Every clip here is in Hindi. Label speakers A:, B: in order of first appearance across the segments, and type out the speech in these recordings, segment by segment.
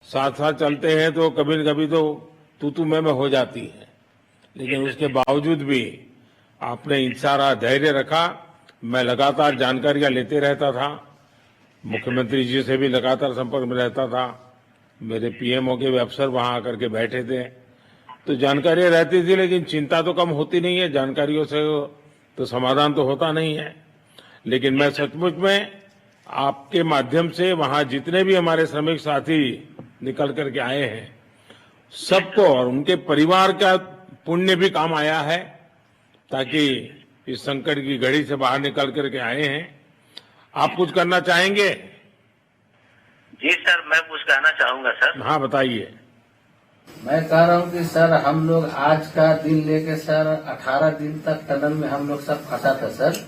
A: साथ साथ चलते हैं तो कभी न कभी तो तू मैं हो जाती है, लेकिन उसके बावजूद भी आपने इशारा धैर्य रखा। मैं लगातार जानकारियां लेते रहता था, मुख्यमंत्री जी से भी लगातार संपर्क में रहता था, मेरे पीएमओ के भी अफसर वहां आकर के बैठे थे, तो जानकारियां रहती थी, लेकिन चिंता तो कम होती नहीं है। जानकारियों से तो समाधान तो होता नहीं है। लेकिन मैं सचमुच में आपके माध्यम से वहां जितने भी हमारे श्रमिक साथी निकल करके आए हैं, सबको और उनके परिवार का पुण्य भी काम आया है, ताकि इस संकट की घड़ी से बाहर निकल करके आए हैं। आप कुछ करना चाहेंगे?
B: जी सर, मैं कुछ कहना चाहूंगा सर।
A: हाँ, बताइए।
C: मैं कह रहा हूँ कि सर हम लोग आज का दिन लेके सर 18 दिन तक टनल में हम लोग सब फंसा था सर,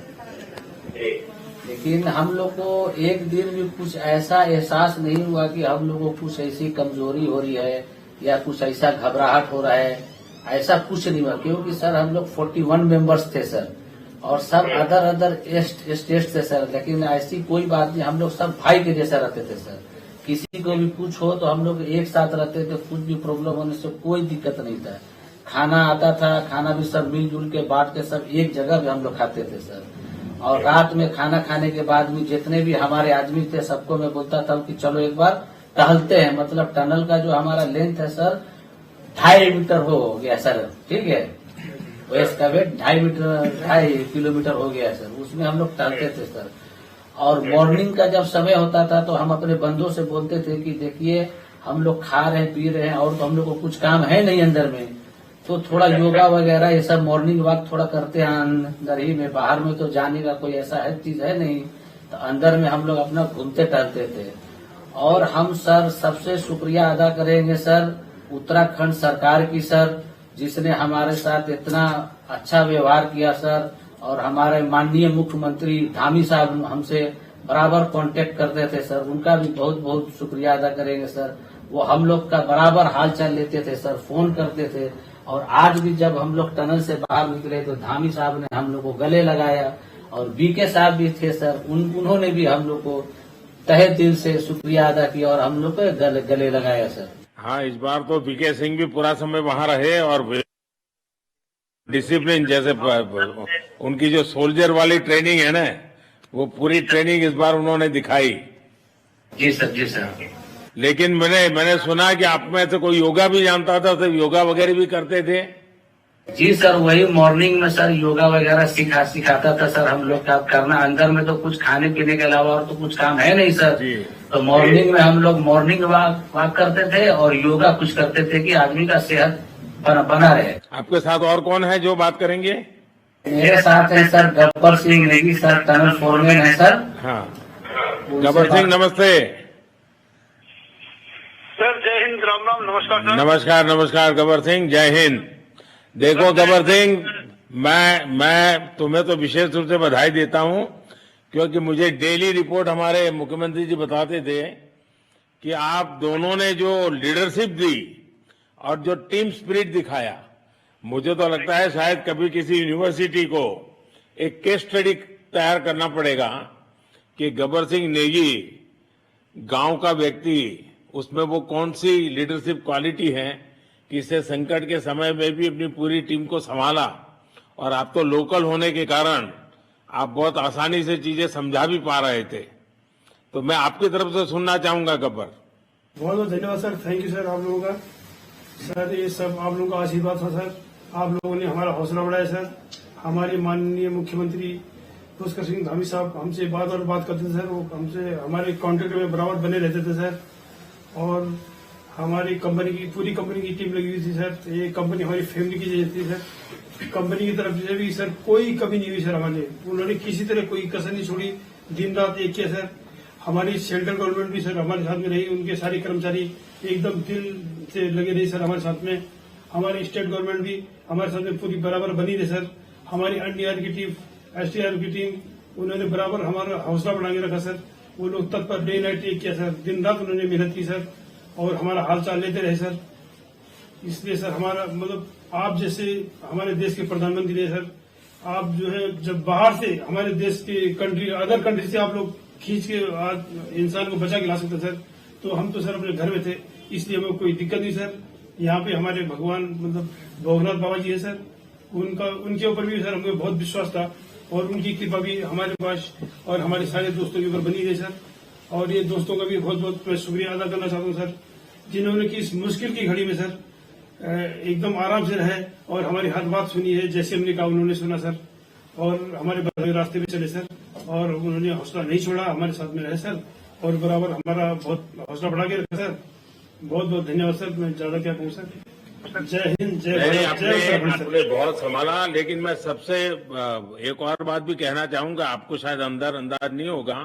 C: लेकिन हम लोग को एक दिन भी कुछ ऐसा एहसास नहीं हुआ कि हम लोग को कुछ ऐसी कमजोरी हो रही है या कुछ ऐसा घबराहट हो रहा है। ऐसा कुछ नहीं हुआ, क्योंकि सर हम लोग 41 मेंबर्स थे सर, और सब अदर स्टेट से सर, लेकिन ऐसी कोई बात नहीं। हम लोग सब भाई के जैसा रहते थे सर। किसी को भी कुछ हो तो हम लोग एक साथ रहते थे, कुछ भी प्रॉब्लम होने से कोई दिक्कत नहीं था। खाना आता था, खाना भी सब मिलजुल के बांट के सब एक जगह भी हम लोग खाते थे सर। और रात में खाना खाने के बाद भी जितने भी हमारे आदमी थे सबको मैं बोलता था कि चलो एक बार टहलते हैं। मतलब टनल का जो हमारा लेंथ है सर 2.5 मीटर हो गया सर, ठीक है, वेस्ट का वेट 2.5 किलोमीटर हो गया सर। उसमें हम लोग टहलते थे सर। और मॉर्निंग का जब समय होता था तो हम अपने बंधुओं से बोलते थे कि देखिए हम लोग खा रहे हैं पी रहे हैं और तो हम लोग को कुछ काम है नहीं अंदर में, तो थोड़ा योगा वगैरह ये सब मॉर्निंग वॉक थोड़ा करते हैं अंदर ही में। बाहर में तो जाने का कोई ऐसा है चीज है नहीं, तो अंदर में हम लोग अपना घूमते टहलते थे। और हम सर सबसे शुक्रिया अदा करेंगे सर उत्तराखंड सरकार की सर, जिसने हमारे साथ इतना अच्छा व्यवहार किया सर। और हमारे माननीय मुख्यमंत्री धामी साहब हमसे बराबर कांटेक्ट करते थे सर, उनका भी बहुत बहुत शुक्रिया अदा करेंगे सर। वो हम लोग का बराबर हालचाल लेते थे सर, फोन करते थे। और आज भी जब हम लोग टनल से बाहर निकले तो धामी साहब ने हम लोग को गले लगाया, और बीके साहब भी थे सर, उन्होंने भी हम लोग को तहे दिल से शुक्रिया अदा किया और हम लोग को गले लगाया सर।
A: हाँ, इस बार तो बीके सिंह भी पूरा समय वहां रहे और डिसिप्लिन जैसे उनकी जो सोल्जर वाली ट्रेनिंग है ना, वो पूरी ट्रेनिंग इस बार उन्होंने दिखाई।
C: जी सर, जी सर।
A: लेकिन मैंने सुना कि आप में से कोई योगा भी जानता था, तो योगा वगैरह भी करते थे?
C: जी सर, वही मॉर्निंग में सर योगा वगैरह सिखाता था सर हम लोग का करना। अंदर में तो कुछ खाने पीने के अलावा और तो कुछ काम है नहीं सर जी। तो मॉर्निंग में हम लोग मॉर्निंग वॉक करते थे और योगा कुछ करते थे कि आदमी का सेहत बना रहे।
A: आपके साथ और कौन है जो बात करेंगे?
C: मेरे साथ है sir Gabbar Singh Negi sir, tunnel foreman है सर।
A: हाँ, गब्बर सिंह नमस्ते
B: सर। जय हिंद, राम राम, नमस्कार सर।
A: नमस्कार नमस्कार गब्बर सिंह, जय हिंद। देखो गब्बर सिंह, मैं तुम्हें तो विशेष रूप से बधाई देता हूं, क्योंकि मुझे डेली रिपोर्ट हमारे मुख्यमंत्री जी बताते थे कि आप दोनों ने जो लीडरशिप दी और जो टीम स्पिरिट दिखाया, मुझे तो लगता है शायद कभी किसी यूनिवर्सिटी को एक केस स्टडी तैयार करना पड़ेगा कि गब्बर सिंह नेगी गांव का व्यक्ति, उसमें वो कौन सी लीडरशिप क्वालिटी है कि इसे संकट के समय में भी अपनी पूरी टीम को संभाला। और आप तो लोकल होने के कारण आप बहुत आसानी से चीजें समझा भी पा रहे थे। तो मैं आपकी तरफ से सुनना चाहूंगा गब्बर।
D: बहुत बहुत धन्यवाद सर, थैंक यू सर आप लोगों का। सर ये सब आप लोगों का आशीर्वाद था सर, आप लोगों ने हमारा हौसला बढ़ाया सर। हमारे माननीय मुख्यमंत्री पुष्कर सिंह धामी साहब हमसे बात करते थे सर, वो हमसे हमारे कॉन्टेक्ट में बराबर बने रहते थे सर। और हमारी कंपनी की पूरी कंपनी की टीम लगी हुई थी सर। ये कंपनी हमारी फैमिली की जैसी थी सर। कंपनी की तरफ से भी सर कोई कमी नहीं हुई सर हमारे, उन्होंने किसी तरह कोई कसर नहीं छोड़ी, दिन रात एक किया सर। हमारी सेंट्रल गवर्नमेंट भी सर हमारे साथ में रही, उनके सारे कर्मचारी एकदम दिल से लगे रहे सर हमारे साथ में। हमारी स्टेट गवर्नमेंट भी हमारे साथ में पूरी बराबर बनी रही सर। हमारी एनडीआर की टीम, एसडीआर की टीम, उन्होंने बराबर हमारा हौसला बढ़ा के रखा सर। वो लोग तत्पर डे नाइट एक किया सर, दिन रात उन्होंने मेहनत की सर और हमारा हालचाल लेते रहे सर। इसलिए सर हमारा मतलब आप जैसे हमारे देश के प्रधानमंत्री रहे सर, आप जो है जब बाहर से हमारे देश के कंट्री अदर कंट्री से आप लोग खींच के इंसान को बचा के ला सकते सर, तो हम तो सर अपने घर में थे, इसलिए हमें कोई दिक्कत नहीं सर। यहाँ पे हमारे भगवान मतलब भोगनाथ बाबा जी है सर, उनके ऊपर भी सर हमें बहुत विश्वास था और उनकी कृपा भी हमारे पास और हमारे सारे दोस्तों के ऊपर बनी रही सर। और ये दोस्तों का भी बहुत बहुत मैं शुक्रिया अदा करना चाहता हूँ सर, जिन्होंने कि इस मुश्किल की घड़ी में सर एकदम आराम से रहे और हमारी हर बात सुनी है, जैसे हमने कहा उन्होंने सुना सर और हमारे रास्ते पे चले सर और उन्होंने हौसला नहीं छोड़ा, हमारे साथ में रहे सर और बराबर हमारा बहुत हौसला बढ़ा के रखा सर। बहुत बहुत धन्यवाद सर। मैं ज्यादा क्या कहूँ सर। जय हिंद, जय भारत, जय उत्तराखंड
A: आपने बहुत संभाला, लेकिन मैं सबसे एक और बात भी कहना चाहूंगा। आपको शायद अंदाज नहीं होगा,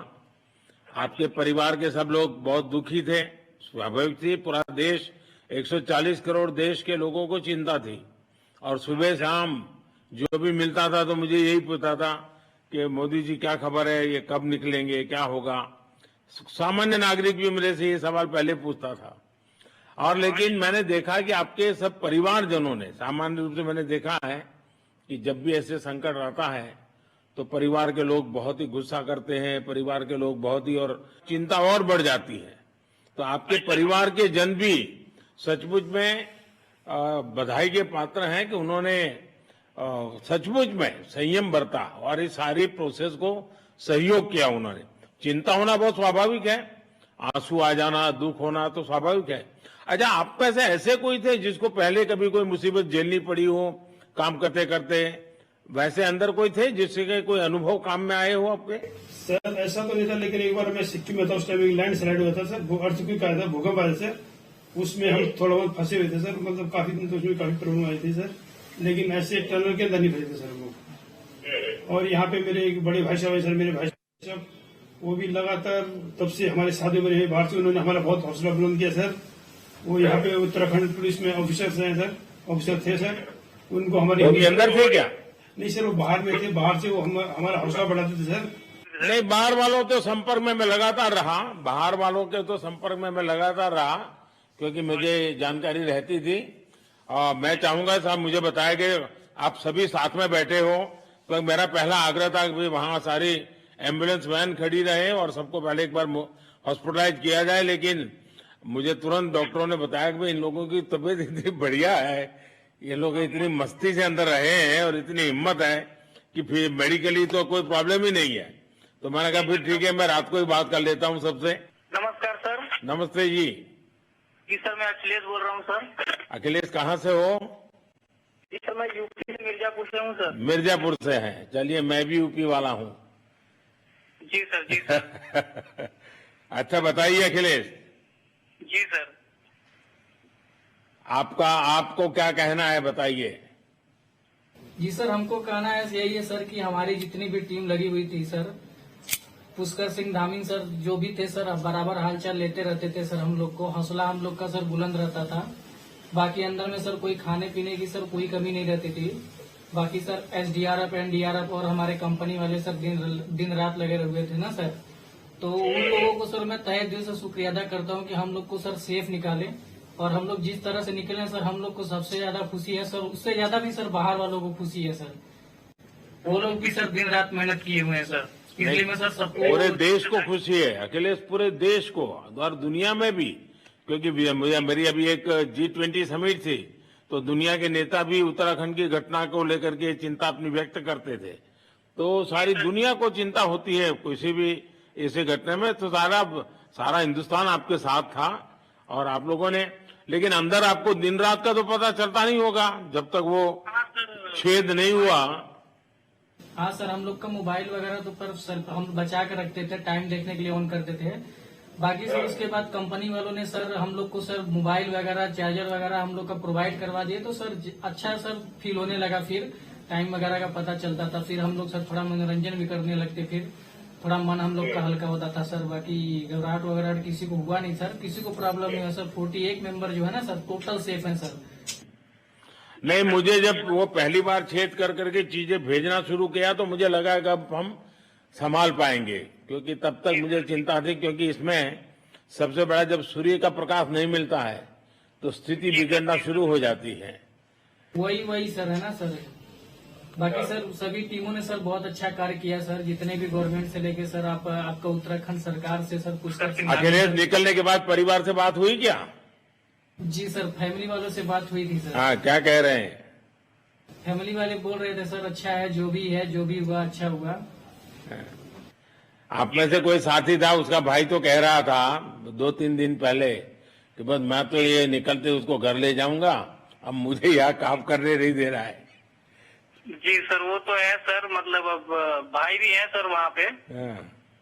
A: आपके परिवार के सब लोग बहुत दुखी थे, स्वाभाविक थी। पूरा देश 140 करोड़ देश के लोगों को चिंता थी और सुबह शाम जो भी मिलता था तो मुझे यही पूछता था कि मोदी जी क्या खबर है, ये कब निकलेंगे, क्या होगा। सामान्य नागरिक भी मेरे से ये सवाल पहले पूछता था। और लेकिन मैंने देखा कि आपके सब परिवारजनों ने, सामान्य रूप से मैंने देखा है कि जब भी ऐसे संकट आता है तो परिवार के लोग बहुत ही गुस्सा करते हैं, परिवार के लोग बहुत ही और चिंता और बढ़ जाती है। तो आपके परिवार के जन भी सचमुच में बधाई के पात्र हैं कि उन्होंने सचमुच में संयम बरता और इस सारी प्रोसेस को सहयोग किया। उन्होंने, चिंता होना बहुत स्वाभाविक है, आंसू आ जाना, दुख होना तो स्वाभाविक है। अच्छा, आप में से ऐसे कोई थे जिसको पहले कभी कोई मुसीबत झेलनी पड़ी हो काम करते करते? वैसे अंदर कोई थे जिससे कोई अनुभव काम में आए हो आपके?
D: सर ऐसा तो नहीं था, लेकिन एक बार मैं सिक्किम में था, उस टाइम एक लैंड स्लाइड हुआ था सर, अर्थक्वेक आया था, भूकंप आया सर, उसमें हम थोड़ा बहुत फंसे हुए थे सर। मतलब काफी दिन तो उसमें काफी प्रॉब्लम आई थी सर, लेकिन ऐसे टनल के अंदर नहीं फंसे थे सर हम लोग। और यहाँ पे मेरे एक बड़े भाई साहब है सर, मेरे भाई साहब, वो भी लगातार तब से हमारे साथ बने हुए बाहर से, उन्होंने हमारा बहुत हौसला बुलंद किया सर। वो यहाँ पे उत्तराखंड पुलिस में ऑफिसर्स हैं सर, ऑफिसर थे सर, उनको हमारे
A: अंदर थे क्या?
D: नहीं सर, वो बाहर में थे, बाहर से वो हमारा हौसला बढ़ाते थे सर।
A: नहीं, बाहर वालों तो संपर्क में मैं लगातार रहा, बाहर वालों के तो संपर्क में मैं लगातार रहा क्योंकि मुझे जानकारी रहती थी। और मैं चाहूंगा साहब, मुझे बताया कि आप सभी साथ में बैठे हो, तो मेरा पहला आग्रह था कि वहां सारी एम्बुलेंस वैन खड़ी रहे और सबको पहले एक बार हॉस्पिटलाइज किया जाए। लेकिन मुझे तुरंत डॉक्टरों ने बताया कि इन लोगों की तबीयत इतनी बढ़िया है, ये लोग इतनी मस्ती से अंदर रहे हैं और इतनी हिम्मत है कि फिर मेडिकली तो कोई प्रॉब्लम ही नहीं है। तो मैंने कहा फिर ठीक है, मैं रात को ही बात कर लेता हूँ सबसे।
B: नमस्कार सर।
A: नमस्ते जी।
B: जी सर, मैं अखिलेश बोल रहा हूँ सर।
A: अखिलेश कहाँ से हो?
B: जी सर, मैं यूपी से मिर्जापुर से हूँ सर।
A: मिर्जापुर से हैं, चलिए मैं भी यूपी वाला हूँ।
B: जी सर, जी सर।
A: अच्छा बताइए अखिलेश,
B: जी सर।
A: आपको क्या कहना है, बताइए।
E: जी सर, हमको कहना है यही है सर कि हमारी जितनी भी टीम लगी हुई थी सर, पुष्कर सिंह धामी सर जो भी थे सर, बराबर हालचाल लेते रहते थे सर। हम लोग को हौसला हम लोग का सर बुलंद रहता था। बाकी अंदर में सर कोई खाने पीने की सर कोई कमी नहीं रहती थी। बाकी सर एसडीआरएफ, एनडीआरएफ और हमारे कंपनी वाले सर दिन रात लगे हुए थे ना सर। तो उन लोगों को सर मैं तहे दिल से शुक्रिया अदा करता हूँ कि हम लोग को सर सेफ निकाले। और हम लोग जिस तरह से निकले सर, हम लोग को सबसे ज्यादा खुशी है सर, उससे ज्यादा भी सर बाहर वालों को खुशी है सर। वो लोग भी सर दिन रात मेहनत किए हुए हैं सर, इसलिए मैं सर सबको,
A: पूरे देश को खुशी है अखिलेश, पूरे देश को और दुनिया में भी। क्योंकि मेरी अभी एक G20 समिट थी, तो दुनिया के नेता भी उत्तराखंड की घटना को लेकर के चिंता अपनी व्यक्त करते थे। तो सारी दुनिया को चिंता होती है किसी भी ऐसे घटना में, तो सारा हिंदुस्तान आपके साथ था और आप लोगों ने। लेकिन अंदर आपको दिन रात का तो पता चलता नहीं होगा जब तक वो छेद नहीं हुआ।
E: हाँ सर, हम लोग का मोबाइल वगैरह तो पर सर हम बचा कर रखते थे, टाइम देखने के लिए ऑन करते थे। बाकी सर उसके बाद कंपनी वालों ने सर हम लोग को सर मोबाइल वगैरह, चार्जर वगैरह हम लोग का प्रोवाइड करवा दिए। तो सर अच्छा सर फील होने लगा, फिर टाइम वगैरह का पता चलता था। फिर हम लोग सर थोड़ा मनोरंजन भी करने लगते, फिर थोड़ा मन हम लोग का हल्का होता था सर। बाकी घबराहट वगैरह किसी को हुआ नहीं सर, किसी को प्रॉब्लम नहीं हुआ सर। 48 मेंबर जो है ना सर, टोटल सेफ है सर।
A: नहीं, मुझे जब वो पहली बार छेद कर करके चीजें भेजना शुरू किया तो मुझे लगा कि अब हम संभाल पाएंगे, क्योंकि तब तक मुझे चिंता थी, क्योंकि इसमें सबसे बड़ा जब सूर्य का प्रकाश नहीं मिलता है तो स्थिति बिगड़ना शुरू हो जाती है।
E: वही सर है ना सर। बाकी सर सभी टीमों ने सर बहुत अच्छा कार्य किया सर, जितने भी गवर्नमेंट से लेके सर आपका उत्तराखंड सरकार से सर पुष्कर सिंह।
A: अखिलेश, निकलने के बाद परिवार से बात हुई क्या?
E: जी सर, फैमिली वालों से बात हुई थी सर।
A: हाँ, क्या कह रहे हैं?
E: फैमिली वाले बोल रहे थे सर अच्छा है, जो भी है, जो भी हुआ अच्छा हुआ।
A: आप में से कोई साथी था, उसका भाई तो कह रहा था 2-3 दिन पहले कि बस मैं तो ये निकलते उसको घर ले जाऊंगा, अब मुझे यहाँ काम करने नहीं दे रहा है।
B: जी सर, वो तो है सर, मतलब अब भाई भी है सर वहाँ पे।
A: हाँ।